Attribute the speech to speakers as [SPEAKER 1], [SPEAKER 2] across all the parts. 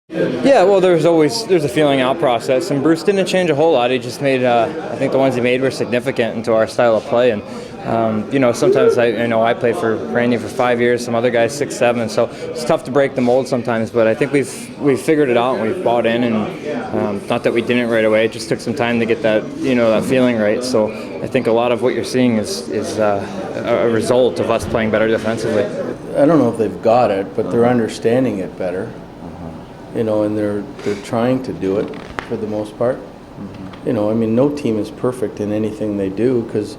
[SPEAKER 1] Yeah, well, there's a feeling out process, and Bruce didn't change a whole lot. He just made, I think the ones he made were significant into our style of play, and sometimes I played for Randy for 5 years, some other guys 6, 7, so it's tough to break the mold sometimes. But I think we've figured it out and we've bought in, and not that we didn't right away. It just took some time to get that that feeling right. So I think a lot of what you're seeing is a result of us playing better defensively.
[SPEAKER 2] I don't know if they've got it, but they're understanding it better. And they're trying to do it for the most part. No team is perfect in anything they do, because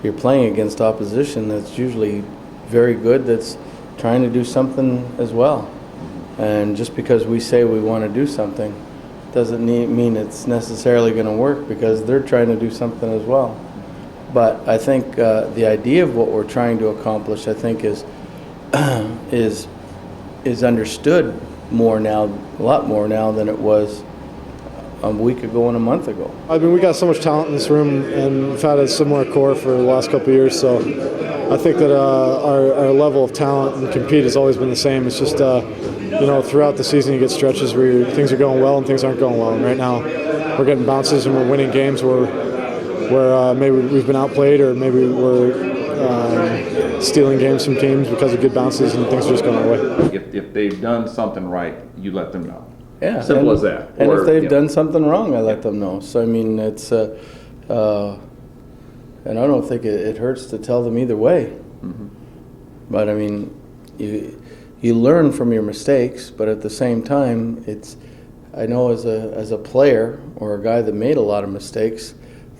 [SPEAKER 2] you're playing against opposition that's usually very good, that's trying to do something as well. And just because we say we want to do something doesn't mean it's necessarily going to work, because they're trying to do something as well. But I think the idea of what we're trying to accomplish, I think, is understood more now, a lot more now than it was a week ago and a month ago.
[SPEAKER 3] I mean, we got so much talent in this room, and we've had a similar core for the last couple of years, so I think that our level of talent and compete has always been the same. It's just, throughout the season you get stretches where things are going well and things aren't going well, and right now we're getting bounces and we're winning games where maybe we've been outplayed, or maybe we're stealing games from teams because of good bounces and things are just going our way.
[SPEAKER 4] If they've done something right, you let them know.
[SPEAKER 2] Yeah,
[SPEAKER 4] simple as that.
[SPEAKER 2] And if they've done something wrong, I let them know. So I mean, it's and I don't think it hurts to tell them either way. Mm-hmm. But I mean, you learn from your mistakes, but at the same time, I know as a player or a guy that made a lot of mistakes,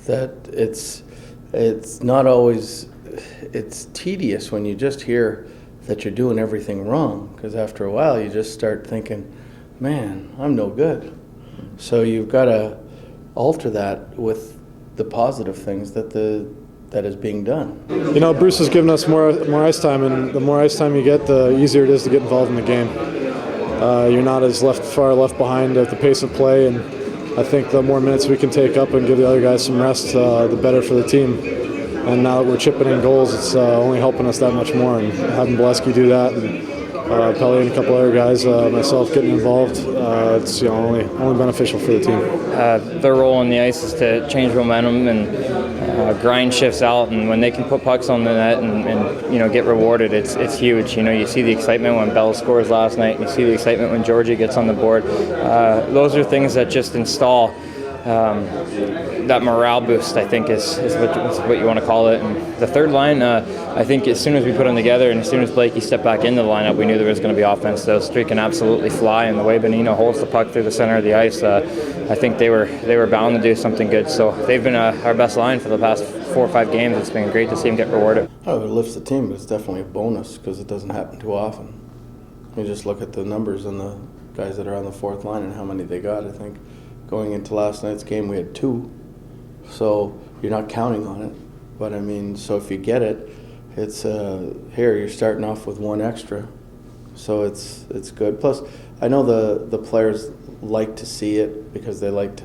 [SPEAKER 2] that it's not always. It's tedious when you just hear that you're doing everything wrong, because after a while you just start thinking, man, I'm no good. So you've got to alter that with the positive things that is being done.
[SPEAKER 3] Bruce has given us more ice time, and the more ice time you get, the easier it is to get involved in the game. You're not as far left behind at the pace of play, and I think the more minutes we can take up and give the other guys some rest, the better for the team. And now that we're chipping in goals, it's only helping us that much more. And having Bolesky do that, and Pelly and a couple other guys, myself getting involved, it's only beneficial for the team.
[SPEAKER 1] Their role on the ice is to change momentum and grind shifts out. And when they can put pucks on the net and get rewarded, it's huge. You see the excitement when Bell scores last night. You see the excitement when Georgie gets on the board. Those are things that just install that morale boost, I think, is what you want to call it. And the third line, I think as soon as we put them together and as soon as Blakey stepped back into the lineup, we knew there was going to be offense. The streak can absolutely fly, and the way Bonino holds the puck through the center of the ice, I think they were bound to do something good. So they've been our best line for the past 4 or 5 games. It's been great to see them get rewarded.
[SPEAKER 2] Oh, it lifts the team, but it's definitely a bonus because it doesn't happen too often. You just look at the numbers and the guys that are on the fourth line and how many they got. I think going into last night's game, we had 2. So you're not counting on it. But I mean, so if you get it, it's here you're starting off with 1 extra. So it's good. Plus, I know the players like to see it because they like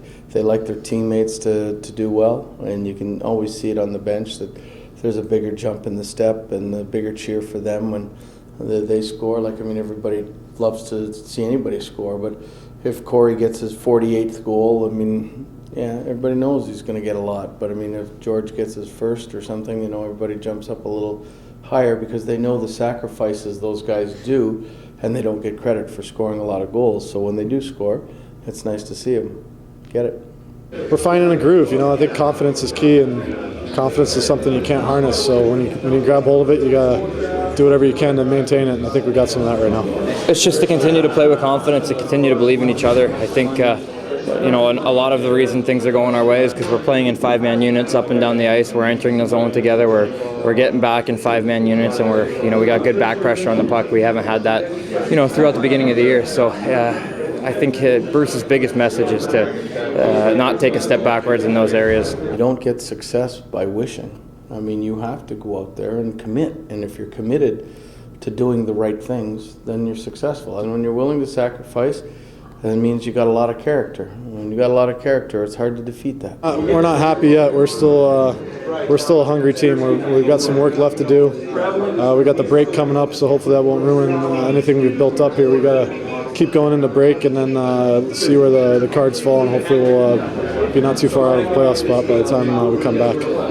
[SPEAKER 2] their teammates to do well, and you can always see it on the bench that there's a bigger jump in the step and a bigger cheer for them when they score. Like, I mean, everybody loves to see anybody score, but if Corey gets his 48th goal, I mean, yeah, everybody knows he's going to get a lot. But I mean, if George gets his first or something, everybody jumps up a little higher because they know the sacrifices those guys do, and they don't get credit for scoring a lot of goals. So when they do score, it's nice to see them get it.
[SPEAKER 3] We're finding a groove. I think confidence is key, and confidence is something you can't harness. So when you grab hold of it, you gotta do whatever you can to maintain it. And I think we got some of that right now.
[SPEAKER 1] It's just to continue to play with confidence, to continue to believe in each other. I think a lot of the reason things are going our way is because we're playing in 5-man units up and down the ice. We're entering the zone together. We're getting back in 5-man units, and we got good back pressure on the puck. We haven't had that, throughout the beginning of the year. So I think Bruce's biggest message is to not take a step backwards in those areas.
[SPEAKER 2] You don't get success by wishing. I mean, you have to go out there and commit. And if you're committed to doing the right things, then you're successful. And when you're willing to sacrifice, that means you got a lot of character. When you got a lot of character, it's hard to defeat that.
[SPEAKER 3] We're not happy yet. We're still a hungry team. We've got some work left to do. We got the break coming up, so hopefully that won't ruin anything we've built up here. We got to keep going into break and then see where the cards fall, and hopefully we'll be not too far out of the playoff spot by the time we come back.